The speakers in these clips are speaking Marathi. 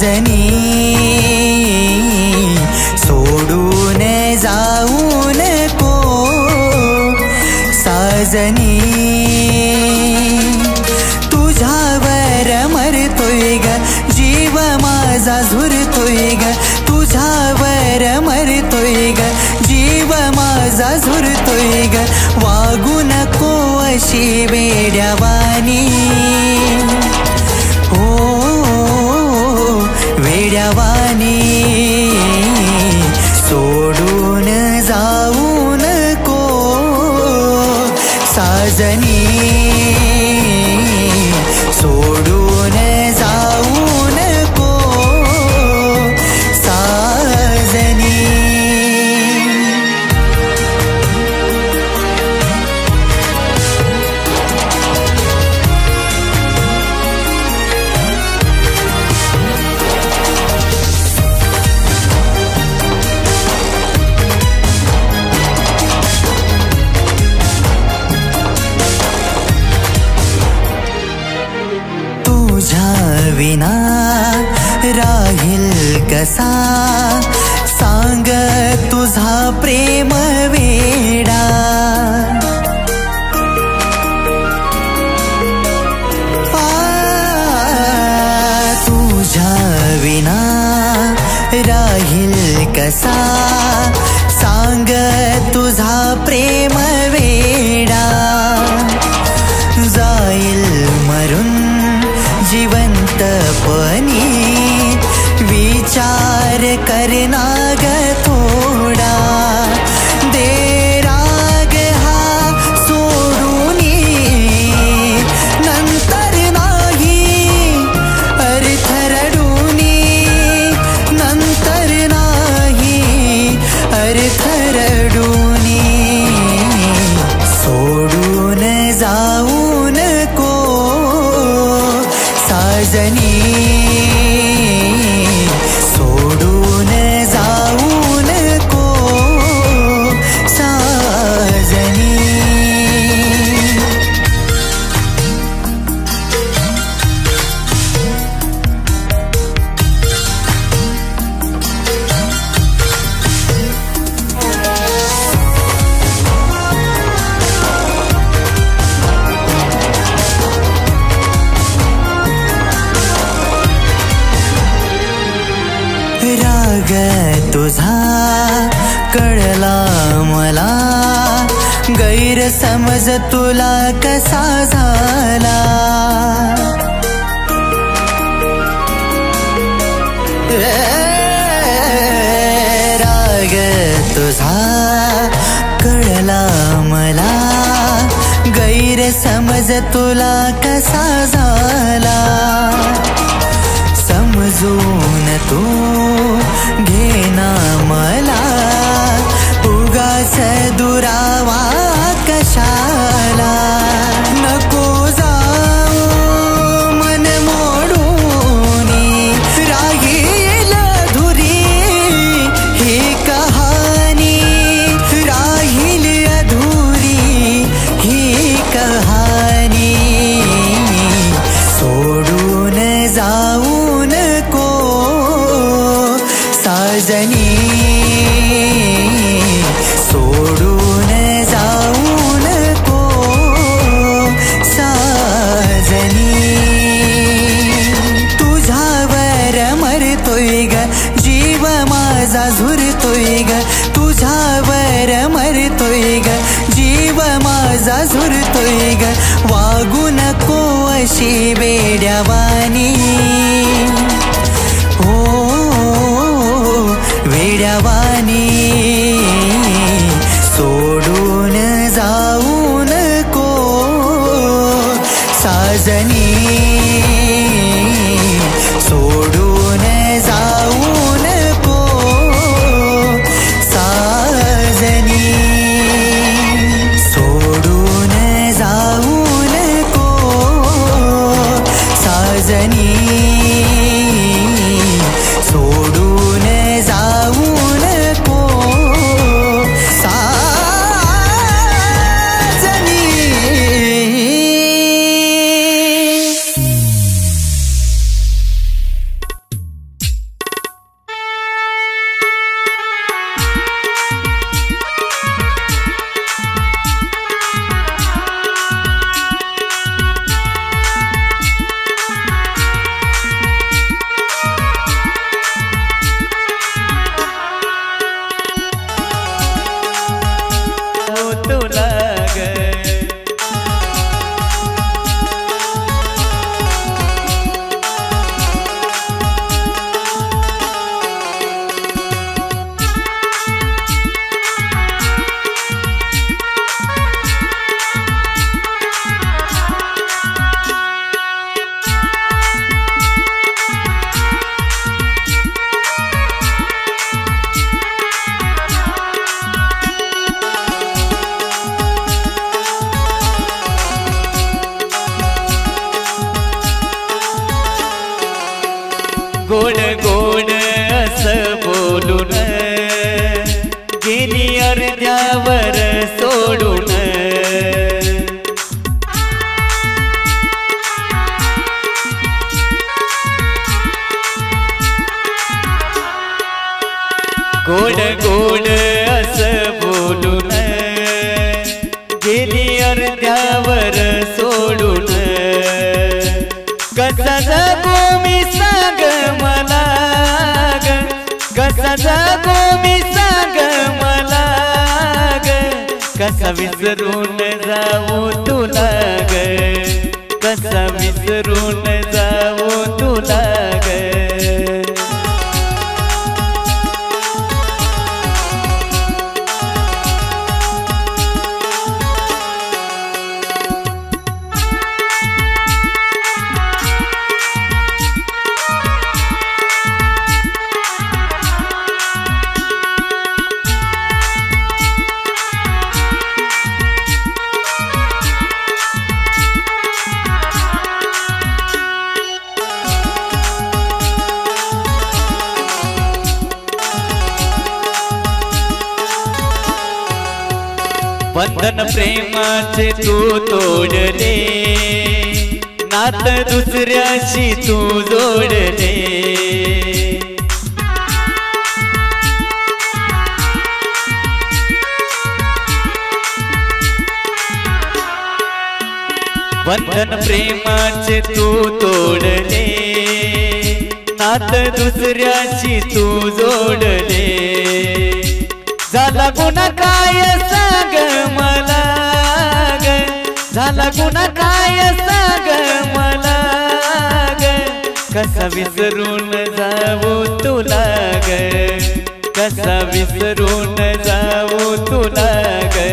साजनी सोडून जाऊ नको साजनी तुझ्यावर मरतोय ग जीव माझा झुरतोय ग तुझ्यावर मरतोय ग जीव माझा झुरतोय ग वागू नको अशी वेड्यावानी हो वेड्यावानी सोडून जाऊ नको साजनी सोडून जाऊ नको साजनी विना राहील कसा सांग तुझा प्रेम वेडा तुझ्या विना राहील कसा सांग तुझा प्रेम वेडा जाईल मरून जिवंतपणी विचार करना ग थोडा दे राग हा सोडूनी नंतर नाही अर्थ रडूनी नंतर नाही अर्थ रडूनी सोडून जाऊ नको साजनी सोडून जाऊ नको साजनी राग तुझा कळला मला गैरसमज तुला कसा झाला राग तुझा कळला मला गैरसमज तुला कसा झाला समजून तू घेना मला उगाच दुरावा कशाला नको जाऊ मन मोडूनी राहील अधुरी ही कहाणी राहील अधुरी ही कहाणी सोडून जाऊ नको साजनी सोडून जाऊ नको साजनी तुझ्यावर मरतोय ग जीव माझा झुरतोय ग तुझ्यावर मरतोय ग जीव माझा झुरतोय ग वागू नको अशी वेड्यावानी हो वेड्यावानी सोडून जाऊ नको साजनी सोडून जाऊ नको साजनी सोडून जाऊ नको साजनी सोडून जाऊ नको साजनी। 「गोड गोड असं बोलून गेली अर्ध्यावर सोडून गोड गोड असं बोलून गेली अर्ध्यावर सोडून कसा जगू मी सांग मला ग कसा जगू मी सांग मला ग कसा विसरून जाऊ तुला ग कसा विसरून जाऊ तुला ग बंधन प्रेमाचे तू तोडले नात दुसऱ्याशी तू जोडले बंधन प्रेमाचे तू तोडले नात दुसऱ्याशी तू जोडले झाला गुन्हा काय सांग मला ग झाला गुन्हा काय सांग मला ग कसा विसरून जाऊ तुला ग कसा विसरून जाऊ तुला ग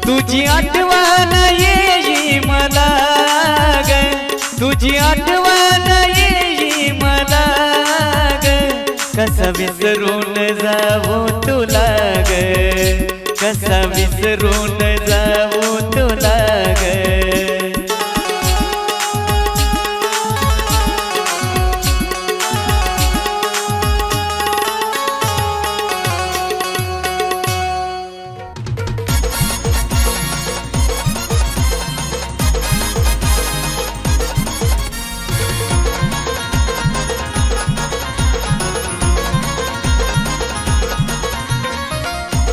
तुझी आठवण येई मला ग तुझी आठवण येई मला ग कसा विसरून जाऊ तुला ग कसा विसरून जाऊ तुला ग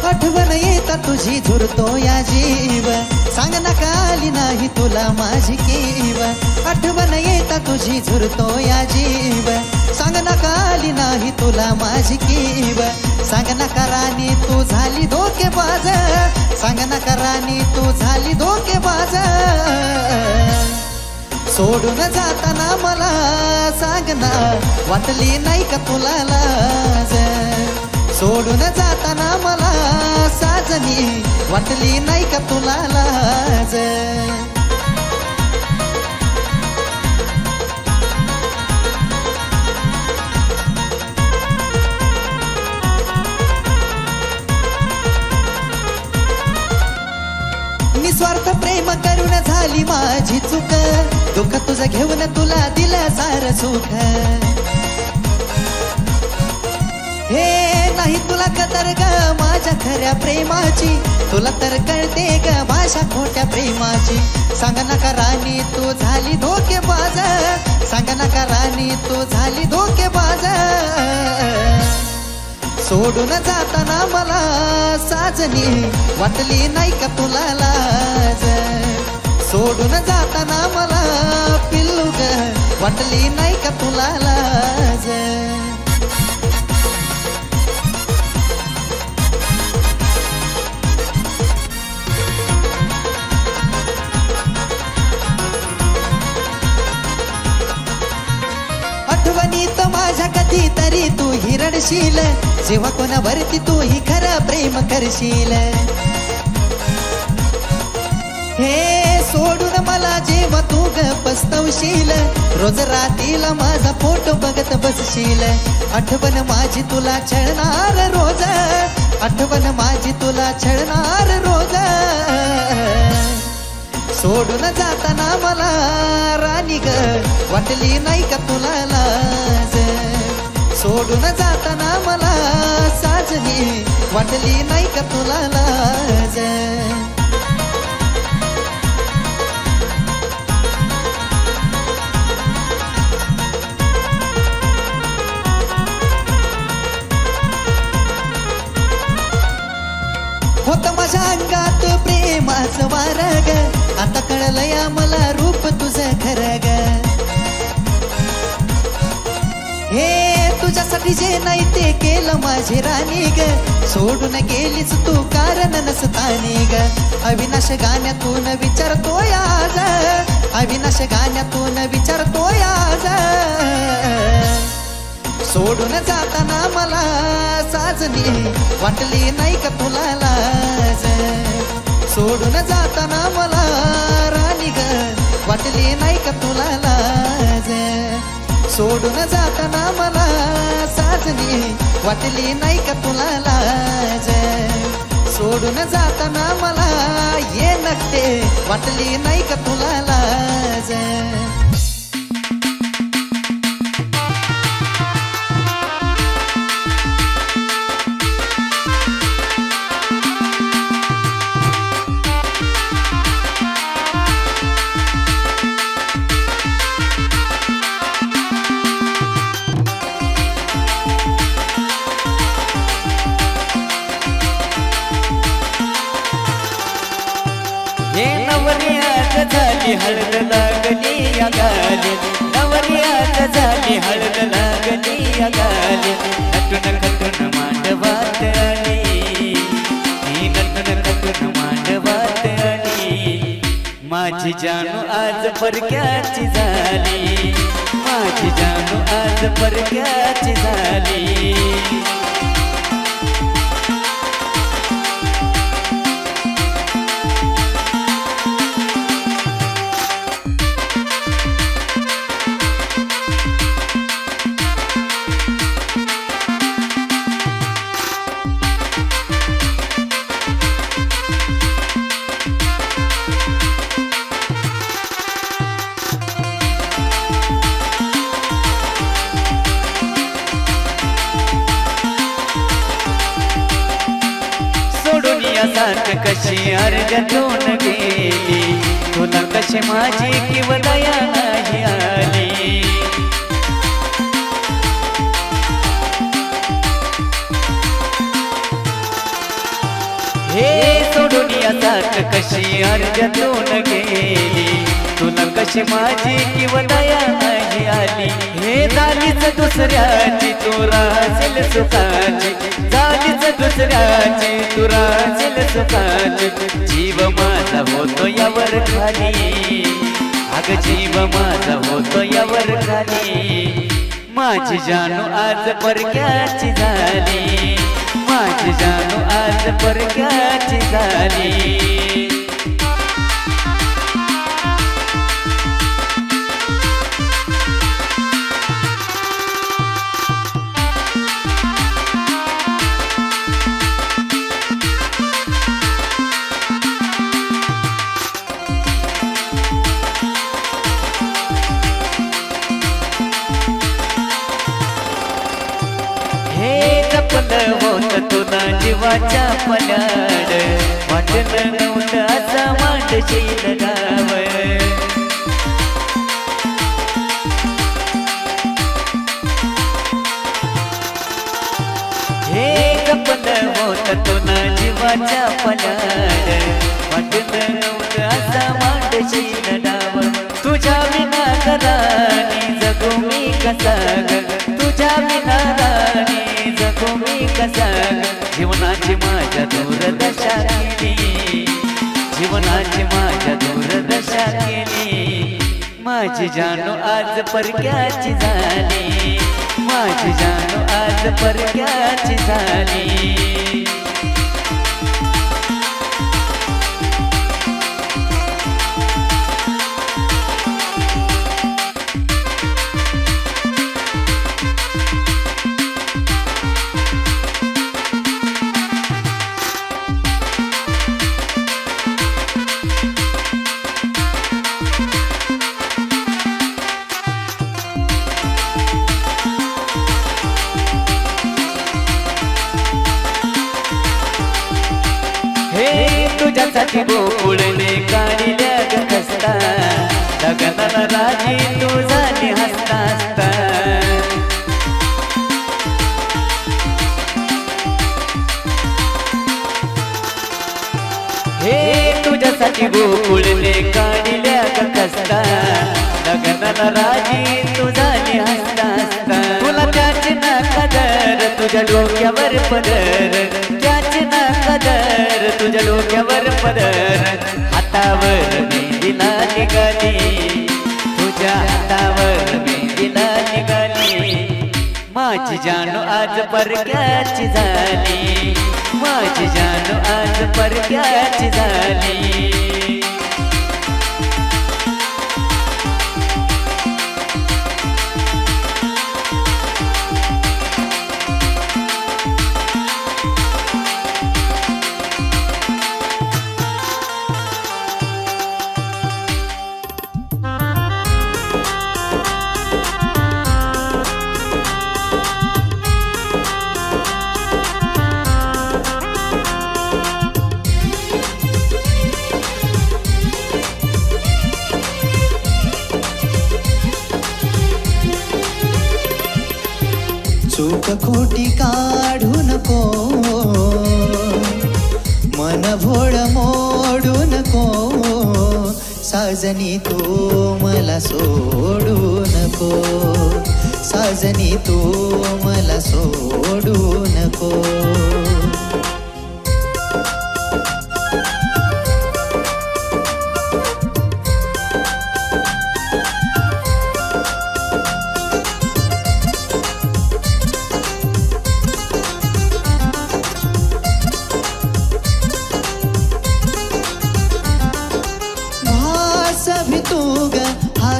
आठवण येता तुझी झुरतो या जीव सांग नका आली नाही तुला माझी कीव आठवण येता तुझी झुरतो या जीव सांग नका आली नाही तुला माझी कीव सांग नका राणी तू झाली धोकेबाज सांग नका राणी तू झाली धोकेबाज सोडून जाताना मला सांग ना वाटली नाही का तुला लाज सोडून जाताना मला साजनी वाटली नाही का तुला लाज निस्वार्थ प्रेम करून झाली माझी चूक दुःख तुझं घेऊन तुला दिलं सारं सुख हे नाही तुला कदर ग माझ्या खऱ्या प्रेमाची तुला तर कळते ग भाषा खोट्या प्रेमाची सांग नका राणी तू झाली धोकेबाज सांग नका राणी तू झाली धोकेबाज सोडून जाताना मला साजनी वाटली नाही का तुला लाज सोडून जाताना मला पिल्लू ग वाटली नाही का तुला लाज आठवणीत माझ्या कधी तरी तू हिरडशील जेव्हा कोणावरती तू ही खरं प्रेम करशील हे सोडून मला जेव्हा तू ग पस्तवशील रोज रात्रीला माझा फोटो बघत बसशील आठवण माझी तुला छळणार रोज आठवण माझी तुला छळणार रोज सोडून जाताना मला राणी ग वाटली नाही का तुला लाज सोडून जाताना मला साजनी वाटली नाही का तुला लाज होत माझ्या अंगात प्रेमाचं वारग आता कळलं या मला रूप तुझं खरं ग हे तुझ्यासाठी जे नाही ते केलं माझी राणी ग सोडून गेलीच तू कारण नसतानी ग अविनाश गाण्यातून विचारतोय आज अविनाश गाण्यातून विचारतोय आज सोडून जाताना मला साजनी वाटली नाही का तुला लाज सोडून जाताना मला राणी ग वाटली नाही का तुला लाज सोडून जाताना मला साजनी वाटली नाही का तुला लाज सोडून जाताना मला ये नकटे वाटली नाही का तुला लाज नवऱ्यात झाली हळद लागली या गाली नवऱ्यात झाली हळद लागली या गाली नटून खटून मांडवात आली ही नटून खटून मांडवात आली माझी जानू आज परक्याची झाली माझी जानू आज परक्याची झाली कशी अर्घ्यातून गेली तुला कशी माझी किंवा दया नाही आली हे सोडून यासात कशी अर्घ्यातून गेली तुला कशी माझी किंवा दया नाही आली हे झालीच दुसऱ्याची तू राहशील सुखाची झालीच दुसऱ्याची तू राहशील सुखाची जीव माझा होतो यावर खाली अग जीव माझा होतो यावर खाली माझी जानू आज परक्याची झाली माझी जानू आज परक्याची झाली होत तुला जीवाच्या पल्याड वाटलं नव्हतं असा मांडशील गाव हे जपलं होत तुला जीवाच्या पल्याड वाटलं नव्हतं असा मांडशील गाव तुझ्या विना राणी जगू मी कसा तुझ्या विना राणी जगू मी कसा जीवनाची माझ्या दूरदशा केली जीवनाची माझ्या दूरदशा केली माझी जानू आज परक्याची झाली माझी जानू आज परक्याची झाली तुझ्यासाठी गोकुळने काढल्या ग खस्ता लग्नाला राजी तू झाली हसता हसता हे तुझ्यासाठी गोकुळने काढल्या ग खस्ता लग्नाला राजी तू झाली हसता हसता तुला त्याची ना कदर तुझ्या डोक्यावर पदर त्याची ना कदर तुझ्या डोक्यावर पदर हातावर मेहंदीला निघाली तुझ्या हातावर मेहंदीला निघाली माझी जानू आज परक्याची झाली माझी जानू आज परक्याची झाली चूक खोटी काढू नको मन भोळ मोडू नको साजनी तू मला सोडू नको साजनी तू मला सोडू नको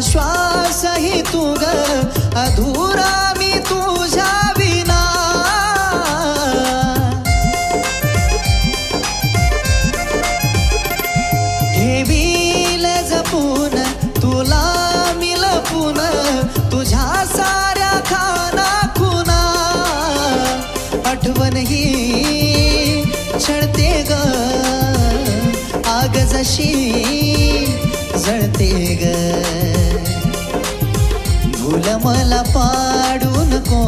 श्वास ही तू ग अधुरा मी तुझ्या विना ठेवील जपून तुला मी लपून तुझ्या साऱ्या खाना खुना आठवण ही छळते ग आग जशी जळते ग भूल मला पाडू नको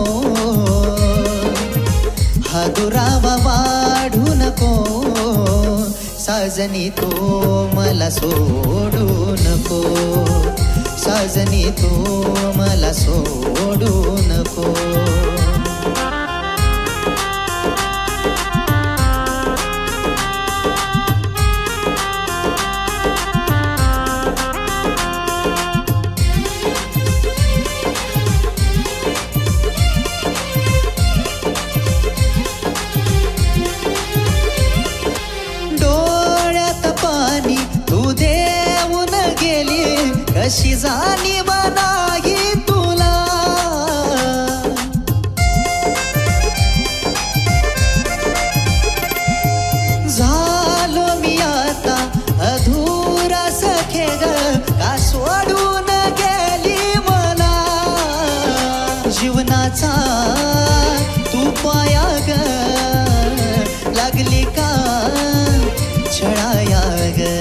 हा दुरावा वाढू नको साजनी तो मला सोडू नको साजनी तो मला सोडू नको कशी जाणी नाही तुला झालो मी आता अधुरा सखे ग का सोडून गेली मला जीवनाचा तू पाया ग लागली का छळाया ग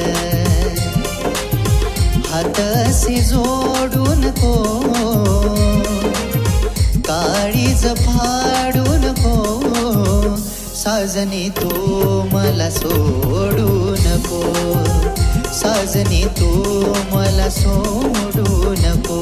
हातसे जोडू नको काळीज फाडू नको साजनी तू मला सोडू नको साजनी तू मला सोडू नको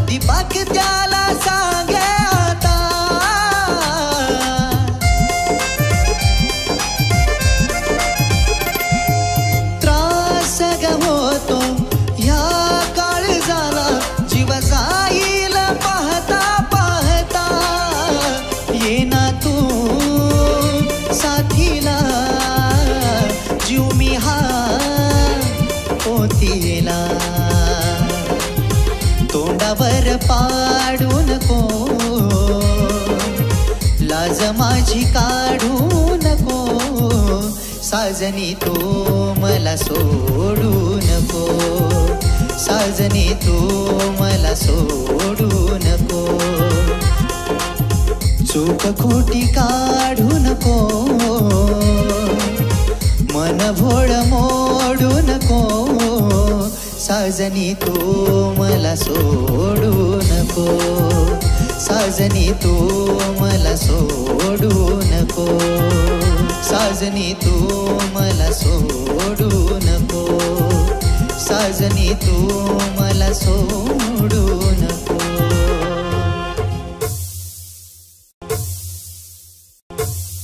दीपक त्याला सांगे आता लाज माझी काढू नको, साजनी तू मला सोडू नको, साजनी तू मला सोडू नको. चूक खोटी काढू नको, मन भोळ मोडू नको, साजनी तू मला सोडू नको, साजनी तू मला सोडू नको, साजनी तू मला सोडू नको, साजनी तू मला सोडू